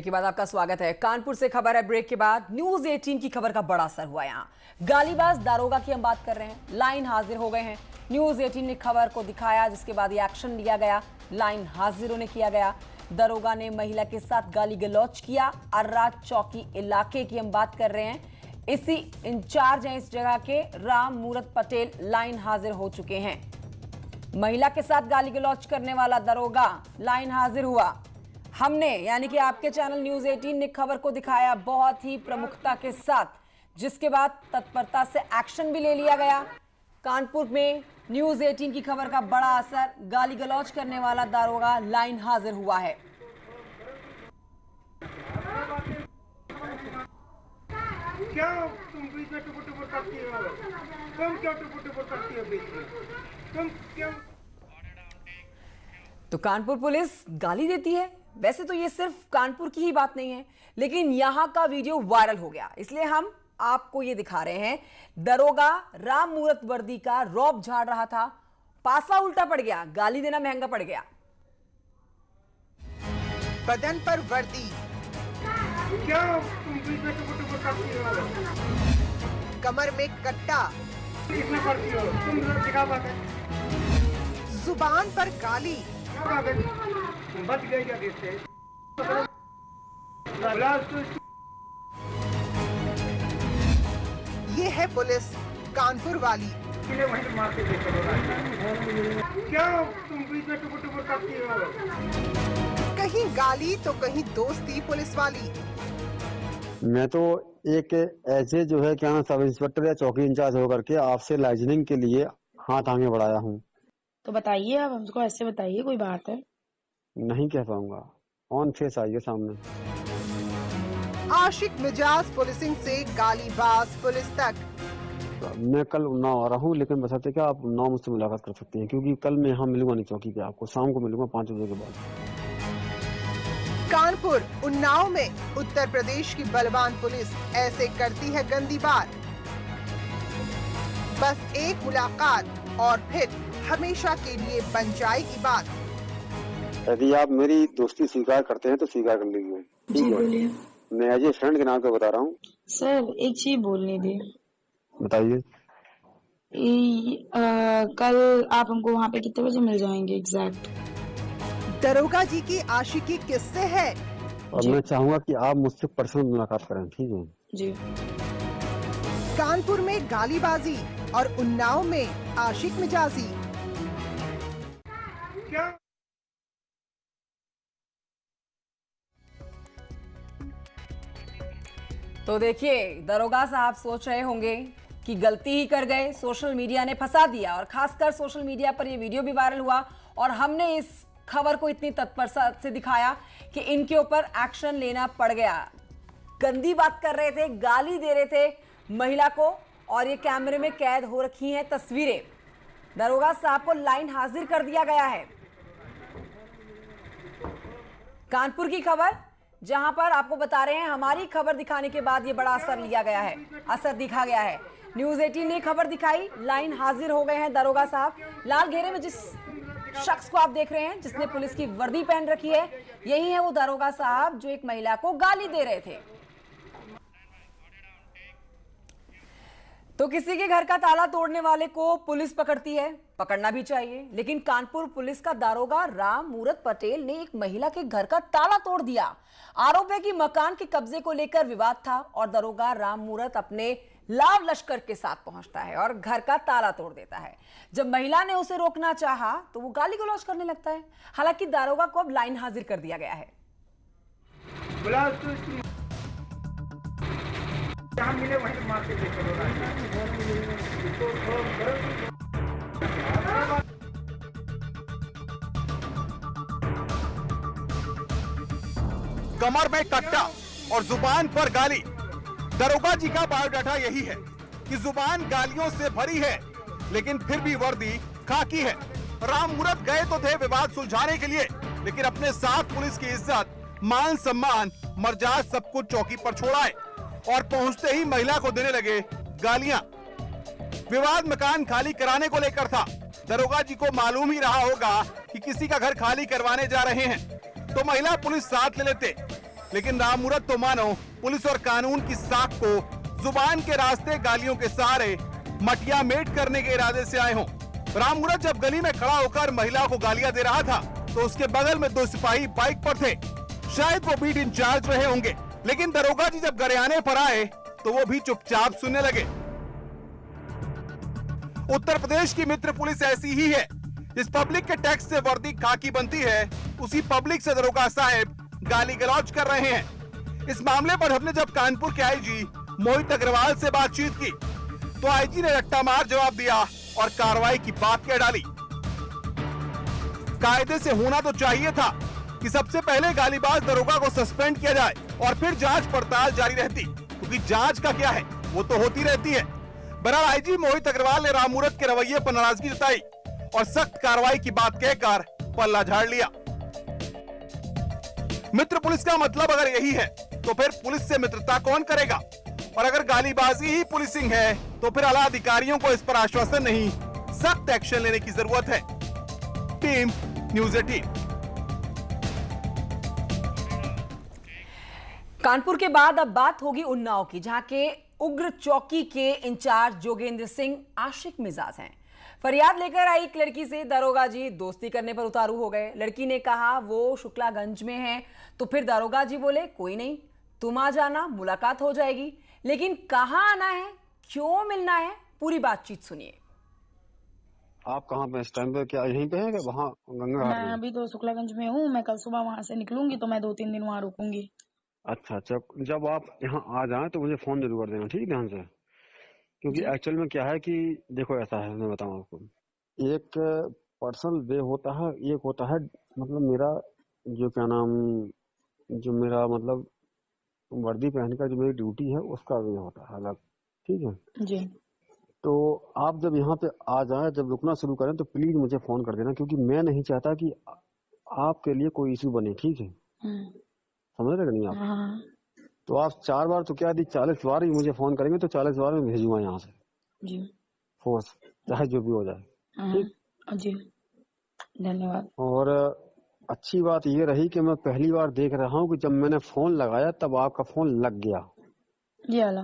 Break के बाद आपका स्वागत है। कानपुर से खबर है। ब्रेक के बाद न्यूज 18 की खबर का बड़ा असर हुआ। यहाँ गालीबाज दारोगा की हम बात कर रहे हैं। लाइन हाजिर हो गए हैं। न्यूज 18 ने खबर को दिखाया, जिसके बाद ये एक्शन लिया गया। लाइन हाजिर उन्हें किया गया। दरोगा ने महिला के साथ गाली गलौज किया। अर्रा चौकी इलाके की हम बात कर रहे हैं। इसी इंचार्ज हैं इस जगह के राम मूरत पटेल लाइन हाजिर हो चुके हैं। महिला के साथ गाली गलौज करने वाला दरोगा लाइन हाजिर हुआ। हमने यानी कि आपके चैनल न्यूज 18 ने खबर को दिखाया बहुत ही प्रमुखता के साथ, जिसके बाद तत्परता से एक्शन भी ले लिया गया। कानपुर में न्यूज 18 की खबर का बड़ा असर। गाली गलौज करने वाला दारोगा लाइन हाजिर हुआ है। क्या तुम बीच में टुपुर करती हो? तुम क्यों टुपुर करती हो बीच में? तुम क्यों? तो कानपुर पुलिस गाली देती है। वैसे तो ये सिर्फ कानपुर की ही बात नहीं है, लेकिन यहां का वीडियो वायरल हो गया, इसलिए हम आपको ये दिखा रहे हैं। दरोगा राम मूरत वर्दी का रौब झाड़ रहा था, पासा उल्टा पड़ गया, गाली देना महंगा पड़ गया। बदन पर वर्दी, क्या तुम बीच में टुपुर करती हो? कमर में कट्टा, कितना करती हो? तुम दिखा बात है। जुबान पर गाली, क्या बात है? बच गए क्या देश से? ये है पुलिस कानपुर वाली। वहीं मार के देखो। क्या तुम बीच में टुपुर करती हो? कहीं गाली तो कहीं दोस्ती पुलिस वाली। मैं तो एक ऐसे जो है क्या सब इंस्पेक्टर या चौकी इंचार्ज होकर के आपसे लाइजनिंग के लिए हाथ आगे बढ़ाया हूँ। तो बताइए, आप हमको ऐसे बताइए, कोई बात है? नहीं कह पाऊंगा, ऑन फेस आइए सामने। आशिक मिजाज पुलिसिंग से गालीबाज पुलिस तक। मैं कल उन्नाव आ रहा हूँ, लेकिन बताते क्या आप उन्नाव मुझसे मुलाकात कर सकते हैं, क्योंकि कल मैं यहाँ मिलूंगा नहीं चौकी पे। आपको शाम को मिलूंगा 5 बजे के बाद। कानपुर उन्नाव में उत्तर प्रदेश की बलवान पुलिस ऐसे करती है गंदी बात। बस एक मुलाकात और फिर हमेशा के लिए बन जाएगी बात। यदि आप मेरी दोस्ती स्वीकार करते हैं तो स्वीकार कर लीजिए। जी बोलिए। मैं एज ए फ्रेंड के नाम पे बता रहा हूँ। सर एक चीज बोलने दे। बताइए। कल आप हमको वहाँ पे कितने बजे मिल जाएंगे एग्जैक्ट? दरोगा जी की आशिकी किससे है? और मैं चाहूंगा कि आप मुझसे पर्सनल मुलाकात करें, ठीक है? जी। कानपुर में गालीबाजी और उन्नाव में आशिक मिजाजी। क्या तो देखिए, दरोगा साहब सोच रहे होंगे कि गलती ही कर गए, सोशल मीडिया ने फंसा दिया, और खासकर सोशल मीडिया पर ये वीडियो भी वायरल हुआ और हमने इस खबर को इतनी तत्परता से दिखाया कि इनके ऊपर एक्शन लेना पड़ गया। गंदी बात कर रहे थे, गाली दे रहे थे महिला को, और ये कैमरे में कैद हो रखी हैं तस्वीरें। दरोगा साहब को लाइन हाजिर कर दिया गया है। कानपुर की खबर, जहां पर आपको बता रहे हैं, हमारी खबर दिखाने के बाद ये बड़ा असर लिया गया है, असर दिखा गया है। न्यूज 18 ने खबर दिखाई, लाइन हाजिर हो गए हैं दरोगा साहब। लाल घेरे में जिस शख्स को आप देख रहे हैं, जिसने पुलिस की वर्दी पहन रखी है, यही है वो दरोगा साहब जो एक महिला को गाली दे रहे थे। तो किसी के घर का ताला तोड़ने वाले को पुलिस पकड़ती है, पकड़ना भी चाहिए, लेकिन कानपुर पुलिस का दारोगा राम मूरत पटेल ने एक महिला के घर का ताला तोड़ दिया। आरोप है कि मकान के कब्जे को लेकर विवाद था और दरोगा राम मूरत अपने लाव लश्कर के साथ पहुंचता है और घर का ताला तोड़ देता है। जब महिला ने उसे रोकना चाहा तो वो गाली गलौज करने लगता है। हालांकि दारोगा को अब लाइन हाजिर कर दिया गया है। जहाँ मिले वहीं मार के देखो। कमर में कट्टा और जुबान पर गाली। दरोगा जी का बायोडाटा यही है कि जुबान गालियों से भरी है, लेकिन फिर भी वर्दी खाकी है। राम मूरत गए तो थे विवाद सुलझाने के लिए, लेकिन अपने साथ पुलिस की इज्जत, मान सम्मान, मर्जाद सब कुछ चौकी पर छोड़ाए और पहुंचते ही महिला को देने लगे गालियां। विवाद मकान खाली कराने को लेकर था। दरोगा जी को मालूम ही रहा होगा कि किसी का घर खाली करवाने जा रहे हैं, तो महिला पुलिस साथ ले लेते। लेकिन राममुरत तो मानो पुलिस और कानून की साख को जुबान के रास्ते गालियों के सहारे मटिया मेट करने के इरादे से आए हों। राममुरत जब गली में खड़ा होकर महिला को गालियां दे रहा था तो उसके बगल में 2 सिपाही बाइक पर थे। शायद वो बीट इंचार्ज रहे होंगे, लेकिन दरोगा जी जब गरेआने पर आए तो वो भी चुपचाप सुनने लगे। उत्तर प्रदेश की मित्र पुलिस ऐसी ही है। जिस पब्लिक के टैक्स से वर्दी खाकी बनती है, उसी पब्लिक से दरोगा साहब गाली गलौज कर रहे हैं। इस मामले पर हमने जब कानपुर के आईजी मोहित अग्रवाल से बातचीत की तो आईजी ने रट्टा मार जवाब दिया और कार्रवाई की बात कह डाली। कायदे से होना तो चाहिए था कि सबसे पहले गालीबाज दरोगा को सस्पेंड किया जाए और फिर जांच पड़ताल जारी रहती, क्योंकि जांच का क्या है, वो तो होती रहती है। बहरहाल आईजी मोहित अग्रवाल ने राममुरत के रवैये पर नाराजगी जताई और सख्त कार्रवाई की बात कहकर पल्ला झाड़ लिया। मित्र पुलिस का मतलब अगर यही है तो फिर पुलिस से मित्रता कौन करेगा? और अगर गालीबाजी ही पुलिसिंग है तो फिर आला अधिकारियों को इस पर आश्वासन नहीं, सख्त एक्शन लेने की जरूरत है। Team news 18। कानपुर के बाद अब बात होगी उन्नाव की, जहां के उग्र चौकी के इंचार्ज जोगेंद्र सिंह आशिक मिजाज हैं। फरियाद लेकर आई एक लड़की से दरोगा जी दोस्ती करने पर उतारू हो गए। लड़की ने कहा वो शुक्लागंज में है, तो फिर दरोगा जी बोले कोई नहीं, तुम आ जाना, मुलाकात हो जाएगी। लेकिन कहाँ आना है, क्यों मिलना है, पूरी बातचीत सुनिए। आप कहाँ पे इस टाइम पे? क्या यहीं पे है कि वहाँ गंगा घाट मैं में? अभी तो शुक्लागंज में हूँ। मैं कल सुबह वहाँ से निकलूंगी तो मैं 2-3 दिन वहाँ रुकूंगी। अच्छा, जब आप यहाँ आ जाएं तो मुझे फोन जरूर कर देना, ठीक है, ध्यान से। क्योंकि एक्चुअल में क्या है कि देखो ऐसा है, मैं बताऊँ आपको, एक पर्सनल वे होता है, एक होता है मतलब मेरा जो क्या नाम, जो मेरा मतलब वर्दी पहनकर जो मेरी ड्यूटी है उसका वे होता है अलग, ठीक है जी। तो आप जब यहाँ पे आ जाए, जब रुकना शुरू करें तो प्लीज मुझे फोन कर देना, क्योंकि मैं नहीं चाहता कि आपके लिए कोई इशू बने, ठीक है? समझ रहे नहीं आप? हाँ तो आप 4 बार तो क्या यदि 40 बार ही मुझे फोन करेंगे तो 40 बार मैं भेजूंगा यहाँ से जी, फोर्स, चाहे जो भी हो जाए, ठीक? जी, धन्यवाद। और अच्छी बात ये रही कि मैं पहली बार देख रहा हूँ कि जब मैंने फोन लगाया तब आपका फोन लग गया। ये वाला?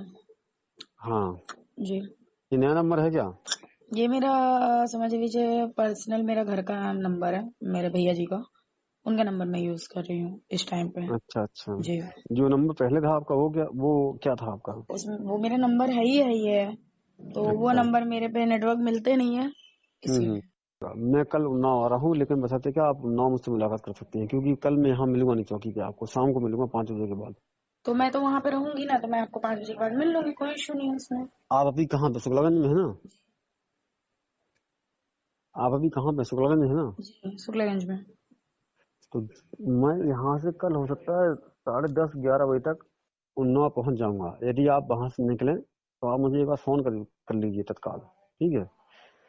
हाँ जी। ये नया नंबर है क्या? ये मेरा समझ लीजिए पर्सनल मेरा घर का नंबर है, मेरे भैया जी का, उनका नंबर मैं यूज कर रही हूँ इस टाइम पे। अच्छा अच्छा जी। जो नंबर पहले था आपका वो क्या था आपका? उसमें वो मेरा नंबर है ही है, तो वो नंबर मेरे पे नेटवर्क मिलते नहीं है, इसलिए। मैं कल उन्नाव आ रहा हूँ, लेकिन बशर्ते क्या आप उन्नाव मुझसे मुलाकात कर सकते हैं, क्योंकि कल मैं यहाँ मिलूंगा नहीं चौकी पे, आपको शाम को मिलूंगा 5 बजे के बाद। तो मैं तो वहाँ पे रहूंगी ना, तो मैं आपको 5 बजे के बाद मिल लूंगी, कोई इशू नहीं है उसमें। आप अभी कहाँ पे? शुक्लागंज में है ना? आप अभी कहाँ पे? शुक्लागंज में है ना? जी, शुक्लागंज में। तो मैं यहाँ से कल हो सकता है 10:30-11 बजे तक उन्नाव पहुँच जाऊंगा। यदि आप वहां से निकले तो आप मुझे एक बार फोन कर लीजिए तत्काल, ठीक है?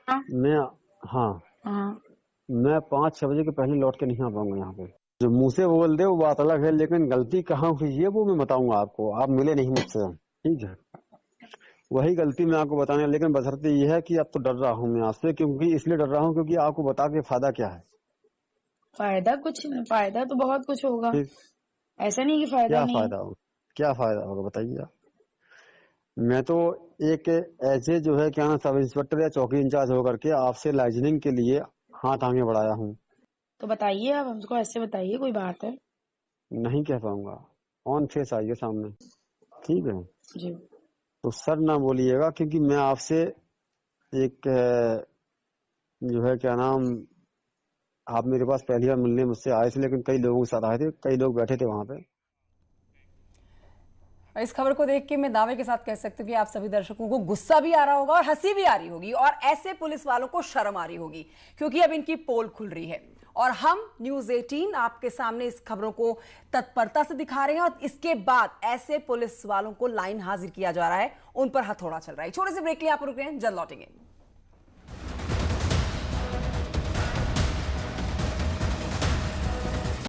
हाँ? हाँ मैं 5-6 बजे के पहले लौट के नहीं आ पाऊंगा यहाँ पे। जो मुंह से बोल दे वो बात अलग है, लेकिन गलती कहाँ हुई है वो मैं बताऊंगा आपको। आप मिले नहीं मुझसे, ठीक है? वही गलती मैं आपको बताने, लेकिन बशर्ते ये है कि अब तो डर रहा हूँ मैं आपसे, क्योंकि इसलिए डर रहा हूँ क्योंकि आपको बता के फायदा क्या है? फायदा तो बहुत कुछ होगा, ऐसा नहीं कि फायदा नहीं। क्या फायदा होगा बताइए आप? मैं तो एक ऐसे जो है क्या सब इंस्पेक्टर या चौकी इंचार्ज होकर के आपसे लाइजनिंग के लिए हाथ आगे बढ़ाया हूँ। तो बताइए, आप हमको ऐसे बताइए, कोई बात है? नहीं कह पाऊंगा, ऑन फेस आइए सामने, ठीक है जी। तो सर ना बोलिएगा, क्योंकि मैं आपसे एक जो है क्या नाम, आप मेरे पास पहली बार मिलने मुझसे आए थे, लेकिन कई लोगों के साथ आए थे, कई लोग बैठे थे वहां पे। इस खबर को देख के मैं दावे के साथ कह सकती हूँ कि आप सभी दर्शकों को गुस्सा भी आ रहा होगा और हंसी भी आ रही होगी, और ऐसे पुलिस वालों को शर्म आ रही होगी, क्योंकि अब इनकी पोल खुल रही है और हम न्यूज़ 18 आपके सामने इस खबरों को तत्परता से दिखा रहे हैं। और इसके बाद ऐसे पुलिस वालों को लाइन हाजिर किया जा रहा है, उन पर हथौड़ा चल रहा है। छोटे से ब्रेक लिए आप रुक रहे हैं, जल्द लौटेंगे।